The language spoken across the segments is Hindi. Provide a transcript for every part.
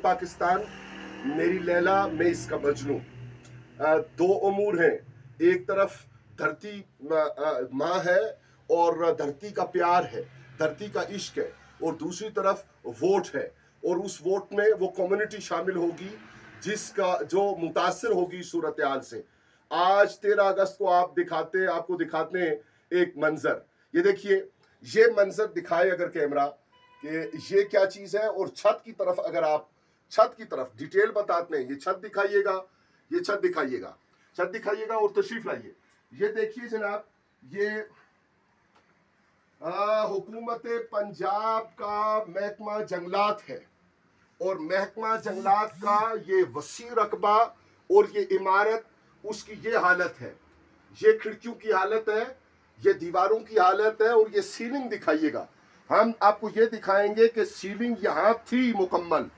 पाकिस्तान, मेरी लैला, मैं इसका मजनू। दो उमूर हैं, एक तरफ धरती माँ है और धरती का प्यार है, धरती का इश्क है, और दूसरी तरफ वोट है, और उस वोट में वो कम्युनिटी शामिल होगी जिसका जो मुतासर होगी सूरत हाल से। आज 13 अगस्त को आपको दिखाते हैं एक मंजर। ये देखिए, ये मंजर दिखाए अगर कैमरा कि ये क्या चीज़ है, और छत की तरफ अगर आप छत की तरफ डिटेल बताते हैं, ये छत दिखाइएगा, ये छत दिखाइएगा, छत दिखाइएगा और तशरीफ लाइए। ये देखिए जनाब, ये हुकूमत पंजाब का महकमा जंगलात है, और महकमा जंगलात का ये वसी रकबा और ये इमारत, उसकी ये हालत है, ये खिड़कियों की हालत है, ये दीवारों की हालत है, और ये सीलिंग दिखाइएगा। हम आपको ये दिखाएंगे कि सीलिंग यहाँ थी मुकम्मल,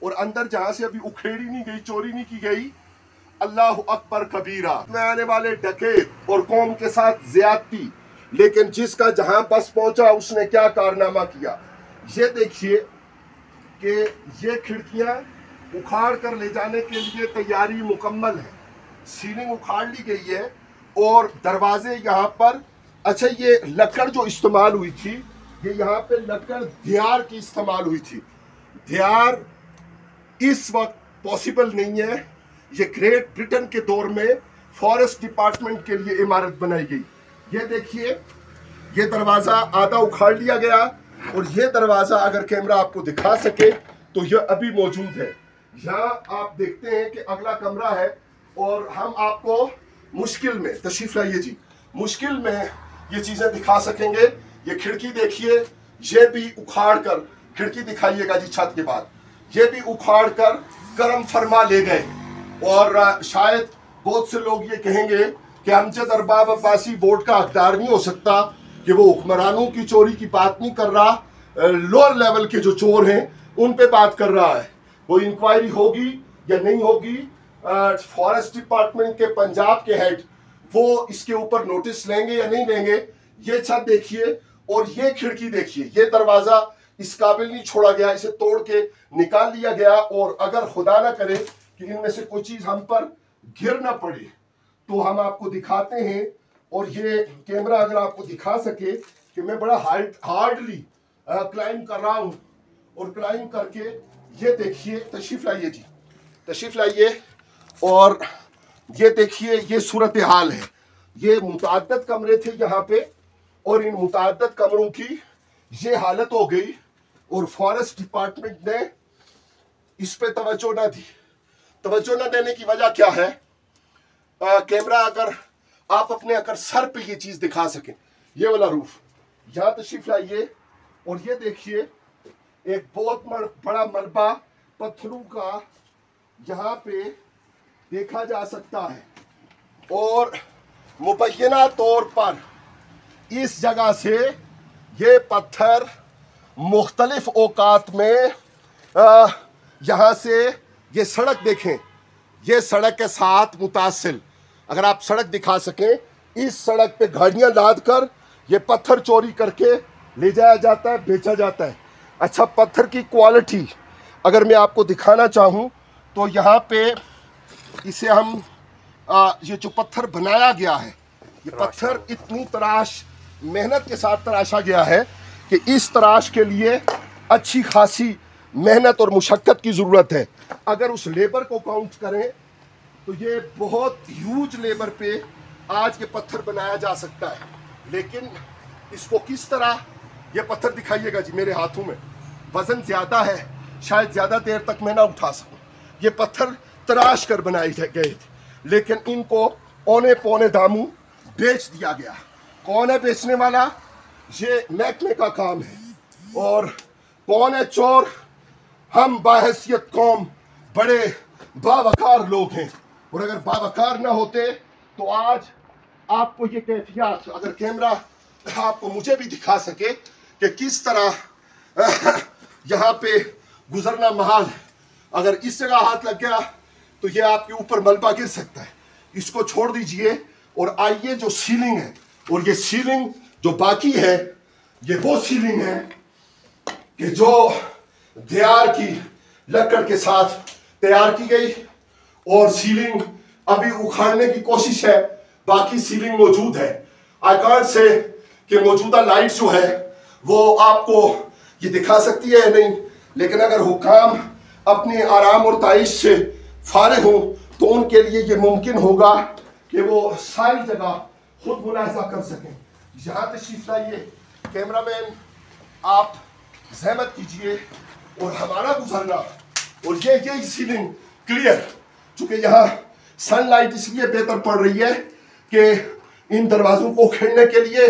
और अंदर जहाँ से अभी उखेड़ी नहीं गई, चोरी नहीं की गई। अल्लाह अकबर कबीरा में आने वाले डकैत और कौम के साथ ज्यादती, लेकिन जिसका जहां बस पहुंचा उसने क्या कारनामा किया। ये देखिए कि ये खिड़कियां उखाड़ कर ले जाने के लिए तैयारी मुकम्मल है, सीलिंग उखाड़ ली गई है, और दरवाजे यहाँ पर। अच्छा, ये लकड़ जो इस्तेमाल हुई थी, ये यहाँ पे लकड़ दियार की इस्तेमाल हुई थी। दियार इस वक्त पॉसिबल नहीं है, ये ग्रेट ब्रिटेन के दौर में फॉरेस्ट डिपार्टमेंट के लिए इमारत बनाई गई। ये देखिए, ये दरवाज़ा आधा उखाड़ लिया गया, और ये दरवाज़ा अगर कैमरा आपको दिखा सके तो यह अभी मौजूद है। यहाँ आप देखते हैं कि अगला कमरा है, और हम आपको मुश्किल में, तशरीफ लाइए जी, मुश्किल में ये चीज़ें दिखा सकेंगे। ये खिड़की देखिए, ये भी उखाड़ कर, खिड़की दिखाइएगा जी छत के बाद, ये भी उखाड़ कर करम फरमा ले गए। और शायद बहुत से लोग ये कहेंगे कि अमजद अरबाब अब्बासी बोर्ड का हकदार नहीं हो सकता, कि वो हुक्मरानों की चोरी की बात नहीं कर रहा, लोअर लेवल के जो चोर हैं उन पे बात कर रहा है। वो इंक्वायरी होगी या नहीं होगी, फॉरेस्ट डिपार्टमेंट के पंजाब के हेड वो इसके ऊपर नोटिस लेंगे या नहीं लेंगे। ये छत देखिए, और ये खिड़की देखिए, ये दरवाज़ा इस काबिल नहीं छोड़ा गया, इसे तोड़ के निकाल लिया गया। और अगर खुदा ना करे कि इनमें से कोई चीज़ हम पर गिर ना पड़े तो हम आपको दिखाते हैं। और ये कैमरा अगर आपको दिखा सके कि मैं बड़ा हार्डली क्लाइंब कर रहा हूँ, और क्लाइंब करके ये देखिए, तशरीफ लाइए जी, तशरीफ लाइए, और ये देखिए ये सूरत हाल है। ये मुतअद्दिद कमरे थे यहाँ पे, और इन मुतअद्दिद कमरों की ये हालत हो गई, और फॉरेस्ट डिपार्टमेंट ने इस पे तवज्जो ना दी। तवज्जो न देने की वजह क्या है? कैमरा अगर आप अपने अगर सर पे ये चीज दिखा सकें, ये वाला रूफ, यहाँ तशरीफ लाइए, और ये देखिए एक बहुत बड़ा मलबा पत्थरों का यहाँ पे देखा जा सकता है। और मुबैना तौर पर इस जगह से ये पत्थर मुख्तलिफ औकात में यहाँ से, ये सड़क देखें, ये सड़क के साथ मुतासिल, अगर आप सड़क दिखा सकें, इस सड़क पे गाड़ियाँ लाद कर ये पत्थर चोरी करके ले जाया जाता है, बेचा जाता है। अच्छा, पत्थर की क्वालिटी अगर मैं आपको दिखाना चाहूँ तो यहाँ पे इसे हम ये जो पत्थर बनाया गया है, ये पत्थर इतनी तराश मेहनत के साथ तराशा गया है कि इस तराश के लिए अच्छी खासी मेहनत और मुशक्क़त की ज़रूरत है। अगर उस लेबर को काउंट करें तो ये बहुत ह्यूज लेबर पे आज ये पत्थर बनाया जा सकता है। लेकिन इसको किस तरह, ये पत्थर दिखाइएगा जी मेरे हाथों में, वज़न ज़्यादा है, शायद ज़्यादा देर तक मैं ना उठा सकूं। ये पत्थर तराश कर बनाए गए थे, लेकिन इनको औने पौने दामों बेच दिया गया। कौन है बेचने वाला? ये महकमे का काम है। और कौन है चोर? हम बाहैसियत कौम बड़े बावकार लोग हैं, और अगर बावकार ना होते तो आज आपको ये कैफियत, अगर कैमरा आपको मुझे भी दिखा सके कि किस तरह यहाँ पे गुजरना महाल है। अगर इस जगह हाथ लग गया तो ये आपके ऊपर मलबा गिर सकता है। इसको छोड़ दीजिए और आइए जो सीलिंग है, और ये सीलिंग जो बाकी है, ये वो सीलिंग है कि जो दियार की लकड़ के साथ तैयार की गई और सीलिंग अभी उखाड़ने की कोशिश है, बाकी सीलिंग मौजूद है। आई कांट से कि मौजूदा लाइट जो है वो आपको ये दिखा सकती है नहीं, लेकिन अगर हुकाम अपने आराम और ताइश से फारिग हों तो उनके लिए ये मुमकिन होगा कि वो सारी जगह खुद मुलाहिजा कर सकें। यहाँ तशरीफ लाइए कैमरामैन, आप जहमत कीजिए और हमारा गुजरना और ये सीलिंग क्लियर, चूंकि यहाँ सनलाइट इसलिए बेहतर पड़ रही है कि इन दरवाजों को उखेड़ने के लिए,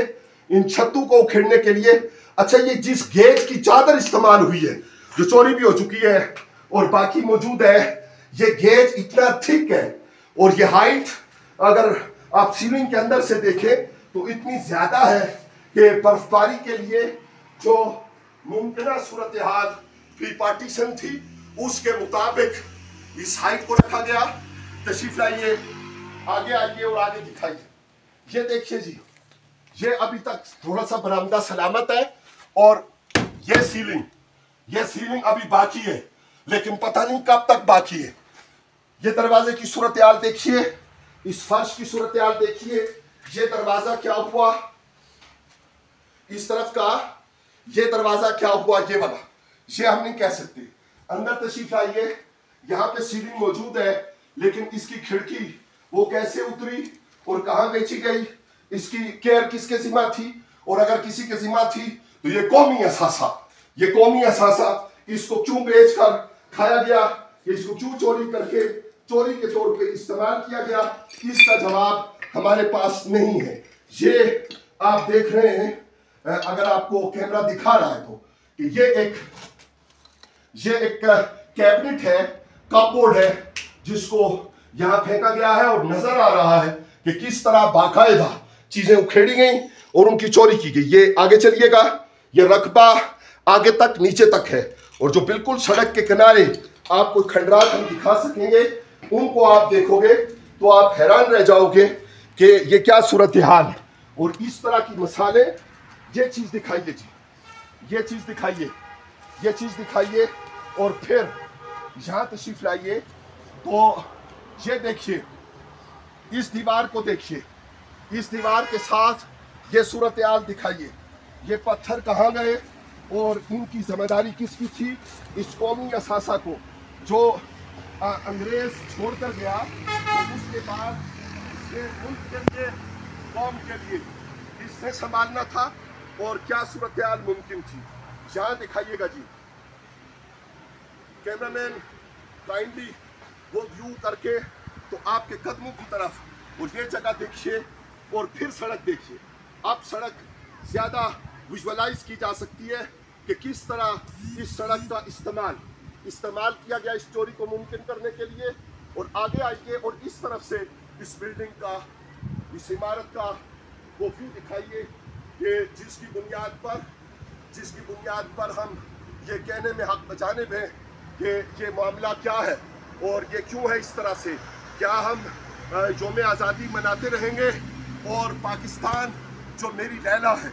इन छतों को उखेड़ने के लिए। अच्छा, ये जिस गेज की चादर इस्तेमाल हुई है जो चोरी भी हो चुकी है और बाकी मौजूद है, ये गेज इतना थिक है और ये हाइट अगर आप सीलिंग के अंदर से देखें तो इतनी ज्यादा है कि बर्फबारी के लिए जो मुमकिन सूरत हाल प्री पार्टीशन थी उसके मुताबिक इस हाइट को रखा गया। तशरीफ लाइए, आगे आइए और आगे दिखाइए। ये देखिए जी, ये अभी तक थोड़ा सा बरामदा सलामत है और ये सीलिंग अभी बाकी है, लेकिन पता नहीं कब तक बाकी है। ये दरवाजे की सूरत हाल देखिए, इस फर्श की सूरत हाल देखिए। ये दरवाजा क्या हुआ, इस तरफ का ये दरवाजा क्या हुआ, ये वाला, ये हम नहीं कह सकते। अंदर तशरीफ आइए, यहाँ पे सीलिंग मौजूद है, लेकिन इसकी खिड़की वो कैसे उतरी और कहाँ बेची गई, इसकी केयर किसके जिम्मा थी, और अगर किसी के जिम्मा थी तो ये कौमी असासा इसको क्यों बेच कर खाया गया, इसको क्यों चोरी के तौर पे इस्तेमाल किया गया, इसका जवाब हमारे पास नहीं है। ये आप देख रहे हैं, अगर आपको कैमरा दिखा रहा है तो, कि ये एक कैबिनेट है, कपबोर्ड है, जिसको यहाँ फेंका गया है और नजर आ रहा है कि किस तरह बाकायदा चीजें उखेड़ी गई और उनकी चोरी की गई। ये आगे चलिएगा, ये रकबा आगे तक नीचे तक है और जो बिल्कुल सड़क के किनारे आपको खंडरात हम दिखा सकेंगे, उनको आप देखोगे तो आप हैरान रह जाओगे कि ये क्या सूरत हाल है। और इस तरह की मिसालें, ये चीज दिखाइए जी, ये चीज दिखाइए और फिर यहाँ तशरीफ लाइए तो ये देखिए, इस दीवार को देखिए, इस दीवार के साथ ये सूरत हाल दिखाइए। ये पत्थर कहाँ गए और इनकी जिम्मेदारी किसकी थी, इस कौमी असासा को जो अंग्रेज छोड़कर गया, तो उसके बाद ये मुल्क के लिए, कौम के लिए इससे संभालना था और क्या सूरत हाल मुमकिन थी। यहाँ दिखाइएगा जी, कैमरामैन काइंडली वो व्यू करके तो आपके कदमों की तरफ, और ये जगह देखिए और फिर सड़क देखिए। अब सड़क ज़्यादा विजुअलाइज की जा सकती है कि किस तरह इस सड़क का इस्तेमाल किया गया इस चोरी को मुमकिन करने के लिए। और आगे आइए और इस तरफ से इस बिल्डिंग का, इस इमारत का वो व्यू दिखाइए कि जिसकी बुनियाद पर हम ये कहने में हक बचाने में कि ये मामला क्या है और ये क्यों है इस तरह से। क्या हम यौम आज़ादी मनाते रहेंगे और पाकिस्तान जो मेरी लैला है,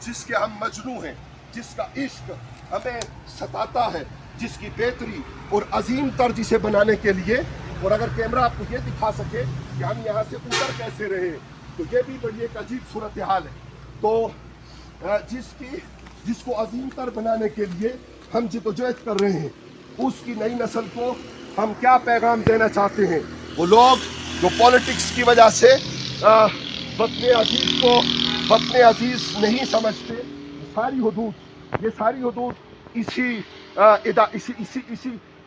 जिसके हम मजनू हैं, जिसका इश्क हमें सताता है, जिसकी बेहतरी और अजीम तर जिसे बनाने के लिए, और अगर कैमरा आपको ये दिखा सके कि हम यहाँ से उतर कैसे रहे, तो ये भी बड़ी एक अजीब सूरत हाल है। तो जिसको अजीम तर बनाने के लिए हम जिदोजहद कर रहे हैं, उसकी नई नस्ल को हम क्या पैगाम देना चाहते हैं। वो लोग जो पॉलिटिक्स की वजह से वतन अजीज को वतन अजीज नहीं समझते, ये सारी हदूद इसी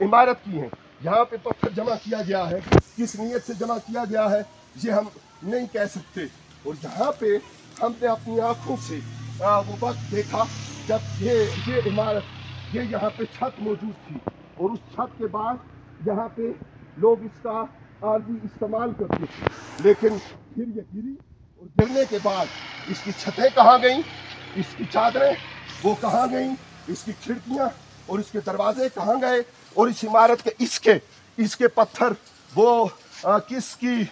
इमारत की हैं। यहाँ पे पत्थर जमा किया गया है, किस नीयत से जमा किया गया है ये हम नहीं कह सकते। और यहाँ पे हमने अपनी आँखों से वो वक्त देखा जब ये इमारत, ये यहाँ पे छत मौजूद थी और उस छत के बाद यहाँ पे लोग इसका आर्जी इस्तेमाल करते थे, लेकिन फिर ये गिरी और गिरने के बाद इसकी छतें कहाँ गईं, इसकी चादरें वो कहाँ गईं, इसकी खिड़कियाँ और इसके दरवाजे कहाँ गए, और इस इमारत के इसके पत्थर वो किसकी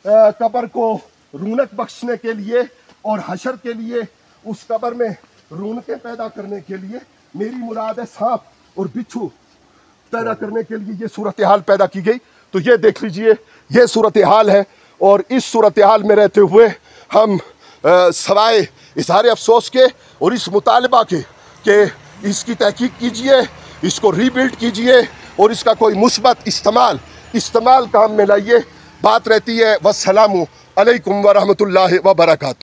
कब्र को रौनक बख्शने के लिए और हशर के लिए, उस कब्र में रौनकें पैदा करने के लिए। मेरी मुराद है सांप और बिच्छू, पैदा करने के लिए ये सूरत हाल पैदा की गई। तो ये देख लीजिए, ये सूरत हाल है। और इस सूरत हाल में रहते हुए हम सवाए इज़हार अफसोस के और इस मुतालबा के कि इसकी तहकीक कीजिए, इसको रीबिल्ड कीजिए और इसका कोई मुस्बत इस्तेमाल काम में लाइए। बात रहती है। वस्सलामु अलैकुम व रहमतुल्लाहि व बरकातहू।